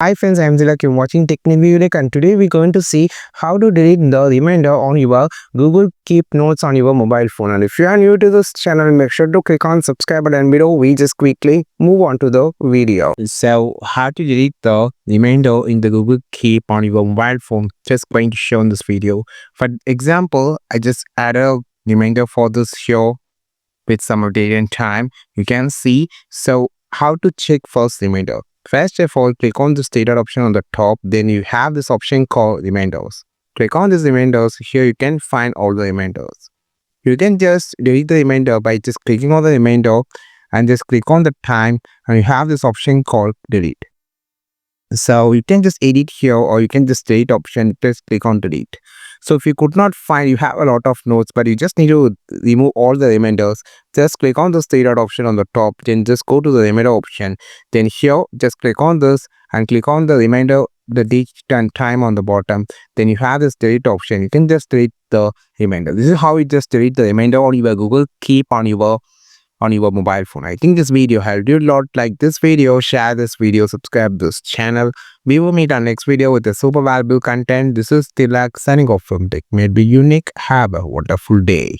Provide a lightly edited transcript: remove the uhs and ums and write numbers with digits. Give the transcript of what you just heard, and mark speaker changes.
Speaker 1: Hi friends, I am Zilak. You're watching TechNiviUnic and today we're going to see how to delete the reminder on your Google Keep Notes on your mobile phone. And if you are new to this channel, make sure to click on subscribe button below. We just quickly move on to the video. So how to delete the reminder in the Google Keep on your mobile phone, just going to show in this video. For example, I just add a reminder for this show with some date and time. You can see. So how to check first reminder? First of all, click on the status option on the top. Then you have this option called reminders. Click on these reminders. Here you can find all the reminders. You can just delete the reminder by just clicking on the reminder and just click on the time, and you have this option called delete. So you can just edit here, or you can just delete option, just click on delete. So if you could not find, you have a lot of notes, but you just need to remove all the reminders, just click on the status option on the top, then just go to the reminder option. Then here, just click on this and click on the reminder, the date and time on the bottom. Then you have this delete option. You can just delete the reminder. This is how you just delete the reminder on your Google Keep on your mobile phone. I think this video helped you a lot. Like this video, share this video, subscribe this channel. We will meet our next video with a super valuable content. This is Tilak signing off from Tech Made Be Unique. Have a wonderful day.